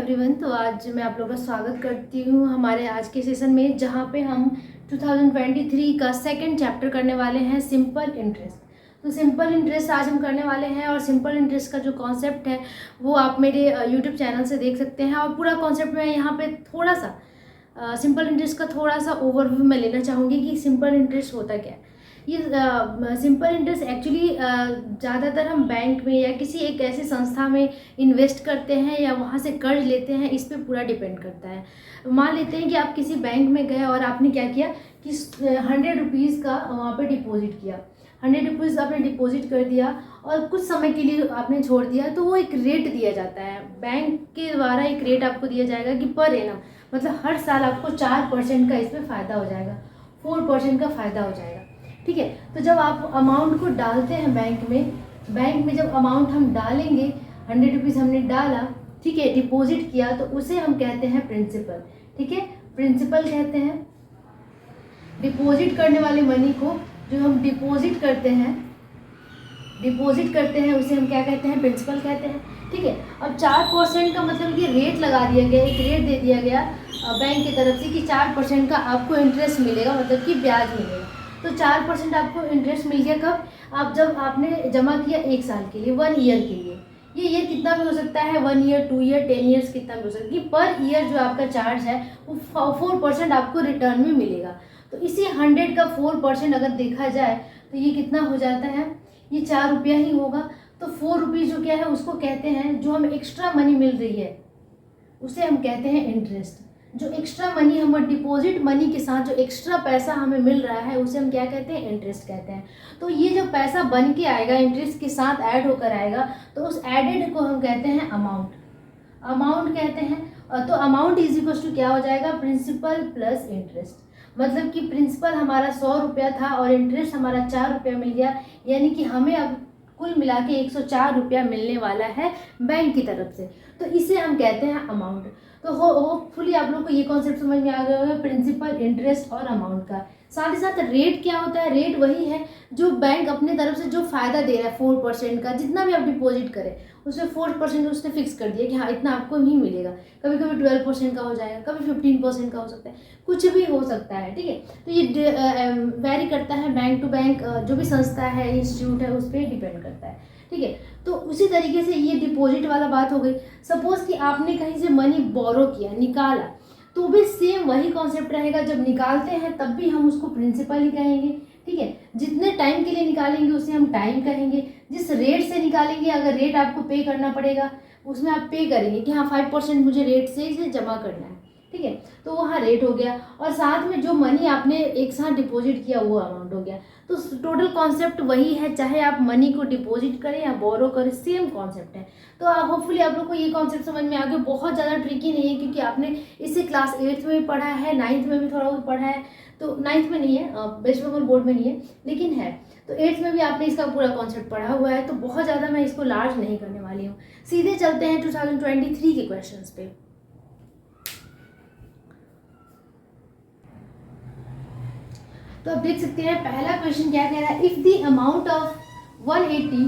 Everyone. तो आज मैं आप लोगों का स्वागत करती हूँ हमारे आज के सेशन में, जहाँ पे हम 2023 का सेकंड चैप्टर करने वाले हैं, सिंपल इंटरेस्ट। तो सिंपल इंटरेस्ट आज हम करने वाले हैं, और सिंपल इंटरेस्ट का जो कॉन्सेप्ट है वो आप मेरे यूट्यूब चैनल से देख सकते हैं। और पूरा कॉन्सेप्ट मैं यहाँ पे थोड़ा सा सिंपल इंटरेस्ट का थोड़ा सा ओवरव्यू मैं लेना चाहूँगी कि सिंपल इंटरेस्ट होता क्या है। ये सिंपल इंटरेस्ट एक्चुअली ज़्यादातर हम बैंक में या किसी एक ऐसी संस्था में इन्वेस्ट करते हैं या वहाँ से कर्ज लेते हैं, इस पे पूरा डिपेंड करता है। मान लेते हैं कि आप किसी बैंक में गए और आपने क्या किया कि 100 रुपीज़ का वहाँ पे डिपॉजिट किया। 100 रुपीज़ आपने डिपॉजिट कर दिया और कुछ समय के लिए आपने छोड़ दिया, तो वो एक रेट दिया जाता है बैंक के द्वारा। एक रेट आपको दिया जाएगा कि पर एनम, मतलब हर साल आपको 4% का इसमें फ़ायदा हो जाएगा, 4% का फ़ायदा हो जाएगा। ठीक है, तो जब आप अमाउंट को डालते हैं बैंक में जब अमाउंट हम डालेंगे, 100 रुपीज़ हमने डाला, ठीक है, डिपॉजिट किया, तो उसे हम कहते हैं प्रिंसिपल। ठीक है, प्रिंसिपल कहते हैं डिपॉजिट करने वाले मनी को। जो हम डिपॉजिट करते हैं उसे हम क्या कहते हैं, प्रिंसिपल कहते हैं। ठीक है, अब 4% का मतलब कि रेट लगा दिया गया, एक रेट दे दिया गया बैंक की तरफ से कि 4% का आपको इंटरेस्ट मिलेगा, मतलब कि ब्याज मिलेगा। तो 4% आपको इंटरेस्ट मिल गया कब? आप जब आपने जमा किया 1 साल के लिए, 1 ईयर के लिए। ये ईयर कितना भी हो सकता है, 1 ईयर, 2 ईयर, 10 ईयर्स, कितना भी हो सकता है कि पर ईयर जो आपका चार्ज है वो 4% आपको रिटर्न में मिलेगा। तो इसी 100 का 4% अगर देखा जाए तो ये कितना हो जाता है, ये 4 रुपया ही होगा। तो 4 रुपीज़ जो क्या है उसको कहते हैं, जो हमें एक्स्ट्रा मनी मिल रही है उसे हम कहते हैं इंटरेस्ट। जो एक्स्ट्रा मनी, हम डिपॉजिट मनी के साथ जो एक्स्ट्रा पैसा हमें मिल रहा है उसे हम क्या कहते हैं, इंटरेस्ट कहते हैं। तो ये जो पैसा बन के आएगा, इंटरेस्ट के साथ ऐड होकर आएगा, तो उस एडेड को हम कहते हैं अमाउंट कहते हैं। तो अमाउंट इज इक्वल टू क्या हो जाएगा, प्रिंसिपल प्लस इंटरेस्ट। मतलब कि प्रिंसिपल हमारा 100 रुपया था और इंटरेस्ट हमारा 4 रुपया मिल गया, यानी कि हमें अब कुल मिला के 104 रुपया मिलने वाला है बैंक की तरफ से। तो इसे हम कहते हैं अमाउंट। तो होपफुली आप लोग को ये कॉन्सेप्ट समझ में आ गया होगा, प्रिंसिपल, इंटरेस्ट और अमाउंट का। साथ ही साथ रेट क्या होता है, रेट वही है जो बैंक अपने तरफ से जो फ़ायदा दे रहा है 4% का। जितना भी आप डिपॉजिट करें उसमें 4% उसने फिक्स कर दिया कि हाँ इतना आपको ही मिलेगा। कभी कभी 12% का हो जाएगा, कभी 15% का हो सकता है, कुछ भी हो सकता है। ठीक है, तो ये वेरी करता है बैंक टू बैंक, जो भी संस्था है, इंस्टीट्यूट है, उस पर डिपेंड करता है। ठीक है, तो उसी तरीके से ये डिपॉजिट वाला बात हो गई। सपोज कि आपने कहीं से मनी बोरो किया, निकाला, तो भी सेम वही कॉन्सेप्ट रहेगा। जब निकालते हैं तब भी हम उसको प्रिंसिपल ही कहेंगे। ठीक है, जितने टाइम के लिए निकालेंगे उसे हम टाइम कहेंगे। जिस रेट से निकालेंगे, अगर रेट आपको पे करना पड़ेगा उसमें आप पे करेंगे कि हाँ 5% मुझे रेट से इसे जमा करना है। ठीक है, तो वहाँ रेट हो गया, और साथ में जो मनी आपने एक साथ डिपॉजिट किया वो अमाउंट हो गया। तो टोटल कॉन्सेप्ट वही है, चाहे आप मनी को डिपॉजिट करें या बोरो करें, सेम कॉन्सेप्ट है। तो आप होपफुली आप लोग को ये कॉन्सेप्ट समझ में आ गया। बहुत ज़्यादा ट्रिकी नहीं है, क्योंकि आपने इसे क्लास 8th में भी पढ़ा है, 9th में भी थोड़ा बहुत पढ़ा है। तो 9th में नहीं है, वेस्ट बंगाल बोर्ड में नहीं है, लेकिन है। तो 8th में भी आपने इसका पूरा कॉन्सेप्ट पढ़ा हुआ है। तो बहुत ज़्यादा मैं इसको लार्ज नहीं करने वाली हूँ। सीधे चलते हैं 2023 के क्वेश्चन पे। तो आप देख सकते हैं पहला क्वेश्चन क्या कह रहा है, if the amount of 180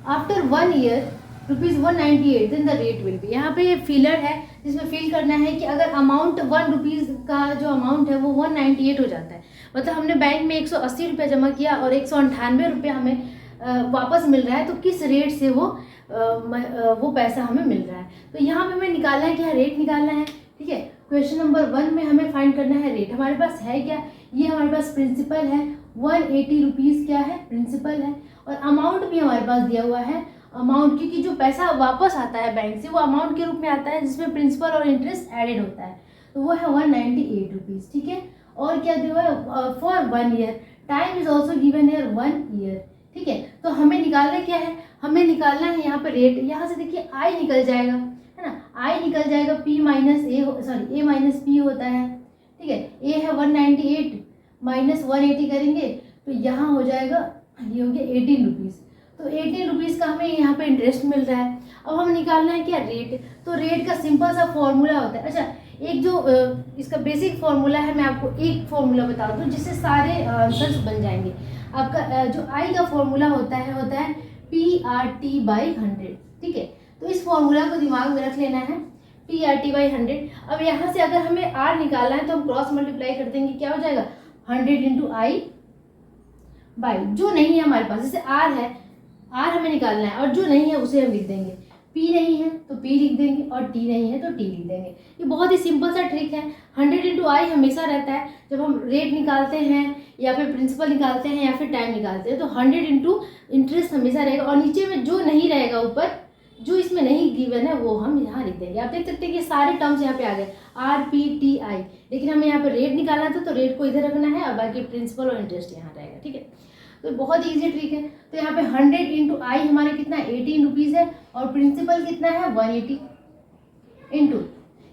after 1 year ₹198 then the rate will be. यहाँ पे ये फिलर है जिसमें फिल करना है कि अगर अमाउंट 1 रुपीज़ का जो अमाउंट है वो 198 हो जाता है, मतलब हमने बैंक में 180 रुपया जमा किया और 198 रुपया हमें वापस मिल रहा है, तो किस रेट से वो पैसा हमें मिल रहा है। तो यहाँ पे हमें निकालना है, क्या रेट निकालना है। ठीक है, क्वेश्चन नंबर 1 में हमें फाइंड करना है रेट। हमारे पास है क्या, ये हमारे पास प्रिंसिपल है, 180 रुपीज़ क्या है, प्रिंसिपल है, और अमाउंट भी हमारे पास दिया हुआ है। अमाउंट, क्योंकि जो पैसा वापस आता है बैंक से वो अमाउंट के रूप में आता है, जिसमें प्रिंसिपल और इंटरेस्ट एडेड होता है, तो वो है 198 रुपीज़। ठीक है, और क्या दिया हुआ है, for 1 year, time is also given here 1 year. ठीक है, तो हमें निकालना क्या है, हमें निकालना है यहाँ पर रेट। यहाँ से देखिए आई निकल जाएगा, है ना, आई निकल जाएगा, ए माइनस पी होता है। ठीक है, ए है 198 माइनस 180 करेंगे तो यहाँ हो जाएगा, ये हो गया 18 रुपीज़। तो 18 रुपीज़ का हमें यहाँ पे इंटरेस्ट मिल रहा है। अब हम निकालना है क्या, रेट। तो रेट का सिंपल सा फॉर्मूला होता है। अच्छा, एक जो इसका बेसिक फॉर्मूला है, मैं आपको एक फॉर्मूला बता दूँ जिससे सारे आंसर्स बन जाएंगे। आपका जो आई का फॉर्मूला होता है PRT/100। ठीक है, तो इस फॉर्मूला को दिमाग में रख लेना है, PRT/100। अब यहाँ से अगर हमें R निकालना है तो हम क्रॉस मल्टीप्लाई कर देंगे, क्या हो जाएगा 100 × I बाई, जो नहीं है हमारे पास, जैसे R है, R हमें निकालना है और जो नहीं है उसे हम लिख देंगे, P नहीं है तो P लिख देंगे और T नहीं है तो T लिख देंगे। ये बहुत ही सिंपल सा ट्रिक है। 100 × I हमेशा रहता है जब हम रेट निकालते हैं या फिर प्रिंसिपल निकालते हैं या फिर टाइम निकालते हैं, तो 100 × इंटरेस्ट हमेशा रहेगा और नीचे में जो नहीं रहेगा, ऊपर जो इसमें नहीं गिवन है वो हम यहाँ लिख देंगे। आप देख सकते हैं कि सारे टर्म्स यहाँ पे आ गए RPTI, लेकिन हमें यहाँ पे रेट निकालना था तो रेट को इधर रखना है और बाकी प्रिंसिपल और इंटरेस्ट यहाँ रहेगा। ठीक है, तो बहुत ईजी ट्रिक है। तो यहाँ पे 100 × I हमारे कितना 18 रुपीज़ है और प्रिंसिपल कितना है 180 इंटू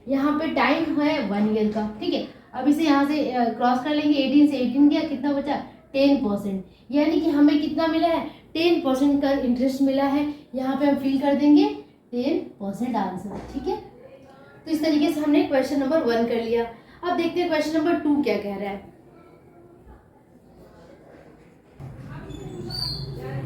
यहाँ पे टाइम है 1 ईयर का। ठीक है, अब इसे यहाँ से क्रॉस कर लेंगे, 18 से 18 गया, कितना बचा 10%, यानी कि हमें कितना मिला है 10% का इंटरेस्ट मिला है। यहाँ पे हम फिल कर देंगे 10% आंसर। ठीक है, तो इस तरीके से हमने क्वेश्चन नंबर 1 कर लिया। अब देखते हैं क्वेश्चन नंबर 2 क्या कह रहा है।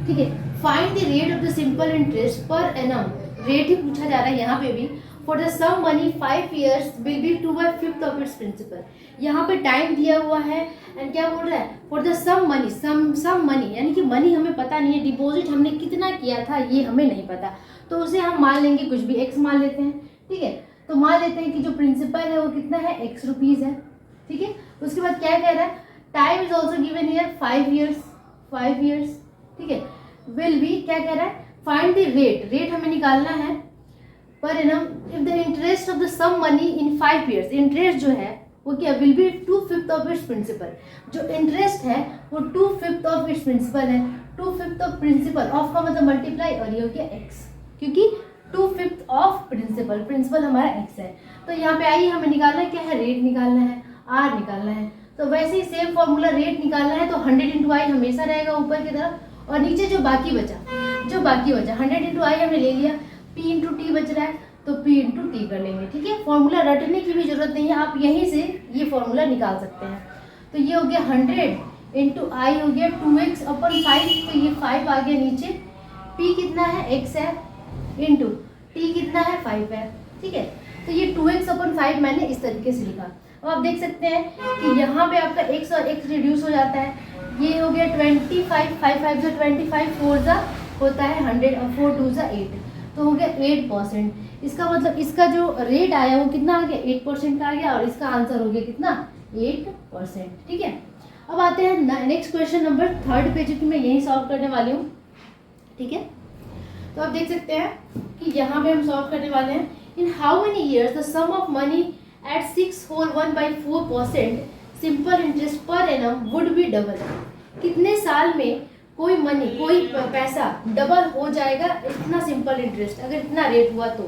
ठीक है, find the rate of the simple interest per annum, rate ही पूछा जा रहा है यहाँ पे भी। For the sum money 5 years will be 2/5 of its principal. यहाँ पे टाइम दिया हुआ है एंड क्या बोल रहा है for the sum money, sum money यानी कि मनी हमें पता नहीं है, डिपॉजिट हमने कितना किया था ये हमें नहीं पता, तो उसे हम मान लेंगे कुछ भी x मान लेते हैं। ठीक है, तो मान लेते हैं कि जो प्रिंसिपल है वो कितना है x रुपीज़ है। ठीक है, उसके बाद क्या कह रहा है time is also given here 5 years। ठीक है, विल बी क्या कह रहा है फाइंड द रेट, रेट हमें निकालना है per annum if the interest of the sum money in 5 years, interest जो है वो क्या will be 2/5 of its principal. जो इंटरेस्ट है वो 2/5 ऑफ इट्स प्रिंसिपल है। 2/5 ऑफ प्रिंसिपल, ऑफ का मतलब मल्टीप्लाई और ये हो गया x, क्योंकि 2/5 ऑफ प्रिंसिपल, प्रिंसिपल हमारा x है। तो यहाँ पे आइए हमें निकालना है क्या है रेट निकालना है, r निकालना है। तो वैसे ही सेम फॉर्मूला, रेट निकालना है तो 100 × I हमेशा रहेगा ऊपर की तरफ और नीचे जो बाकी बचा 100 × I हमने ले लिया, P × T बच रहा है तो P × T कर लेंगे। ठीक है, फॉर्मूला रटने की भी जरूरत नहीं है, आप यहीं से ये फॉर्मूला निकाल सकते हैं। तो ये हो गया 100 × I हो गया 2x/5, तो ये 5 आ गया नीचे, P कितना है x है इंटू T कितना है 5 है। ठीक है, तो ये 2x/5 मैंने इस तरीके से लिखा। अब आप देख सकते हैं कि यहाँ पे आपका x और x रिड्यूस हो जाता है, ये हो गया 25, 5 5 जो 25, 4 जा होता है 100 और 4 2 जा 8, तो हो गया 8%। इसका मतलब इसका जो रेट आया वो कितना आ गया 8% का आ गया और इसका आंसर हो गया कितना 8%। ठीक है, अब आते हैं नेक्स्ट क्वेश्चन नंबर 3 पे, जो कि मैं यही सॉल्व करने वाली हूँ। ठीक है, तो आप देख सकते हैं कि यहाँ पे हम सॉल्व करने वाले हैं। In how many years the sum of money at 6/1/4% simple interest per annum would be double. कितने साल में कोई मनी, कोई पैसा डबल हो जाएगा इतना सिंपल इंटरेस्ट, अगर इतना रेट हुआ तो।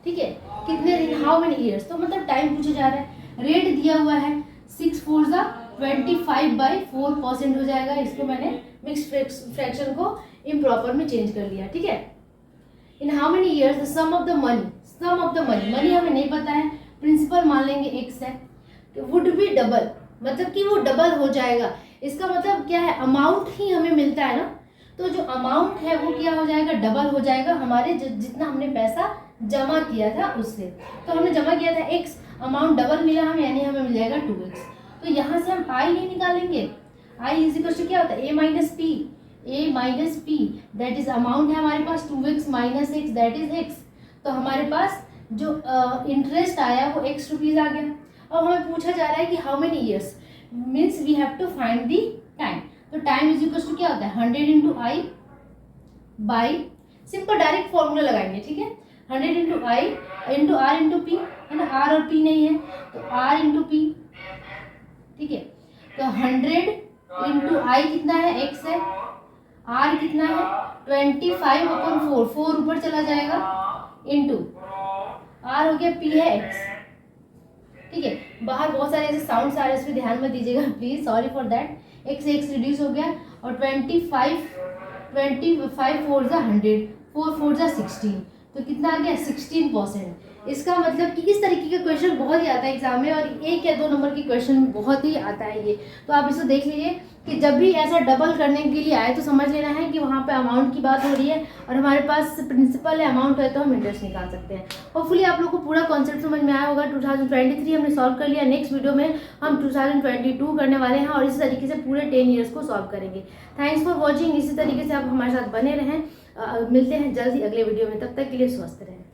ठीक है, कितने दिन, हाउ मेनी ईयर्स, तो मतलब टाइम पूछा जा रहा है। रेट दिया हुआ है 6 4 जा 25/4% हो जाएगा। इसको मैंने मिक्स फ्रैक्शन को इम्प्रॉपर में चेंज कर लिया। ठीक है, in how many years the sum of the money, money हमें नहीं पता है, प्रिंसिपल मान लेंगे x है, वुड बी डबल, मतलब कि वो डबल हो जाएगा। इसका मतलब क्या है, अमाउंट ही हमें मिलता है ना, तो जो अमाउंट है वो क्या हो जाएगा डबल हो जाएगा हमारे जितना हमने पैसा जमा किया था उससे। तो हमने जमा किया था x, अमाउंट डबल मिला हमें, यानी हमें मिल जाएगा 2x। तो यहाँ से हम i नहीं निकालेंगे, i इज इक्वल टू क्या होता है a minus p, that is amount है हमारे पास 2x minus x that is x। तो हमारे पास जो इंटरेस्ट आया वो x रुपीज़ आ गया। अब हमें पूछा जा रहा है कि how many years, means we have to find the time. तो टाइम इज इक्वल टू क्या होता है 100 × I by, simple direct formula लगाएंगे। ठीक है, 100 × I × R × P है ना, R और P नहीं है तो R × P। ठीक है, तो 100 × I कितना है x है, R कितना है 25/4, 4 ऊपर चला जाएगा इंटू R हो गया P है x। ठीक है, बाहर बहुत सारे ऐसे साउंड्स आ रहे हैं, इस पर ध्यान मत दीजिएगा please, sorry for that. x से x रिड्यूस हो गया और 25 4 जा 100, 4 4 जा 16, तो कितना आ गया 16%। इसका मतलब कि इस तरीके का क्वेश्चन बहुत ही आता है एग्जाम में, और 1 या 2 नंबर की क्वेश्चन बहुत ही आता है ये। तो आप इसे देख लीजिए कि जब भी ऐसा डबल करने के लिए आए तो समझ लेना है कि वहाँ पे अमाउंट की बात हो रही है और हमारे पास प्रिंसिपल है, अमाउंट है, तो हम इंटरेस्ट निकाल सकते हैं। होपफुली आप लोग को पूरा कॉन्सेप्ट समझ में आया होगा। 2023 हमने सॉल्व कर लिया। नेक्स्ट वीडियो में हम 2022 करने वाले हैं और इसी तरीके से पूरे 10 ईयर्स को सॉल्व करेंगे। Thanks for watching. इसी तरीके से आप हमारे साथ बने रहें। मिलते हैं जल्द ही अगले वीडियो में, तब तक के लिए स्वस्थ रहें।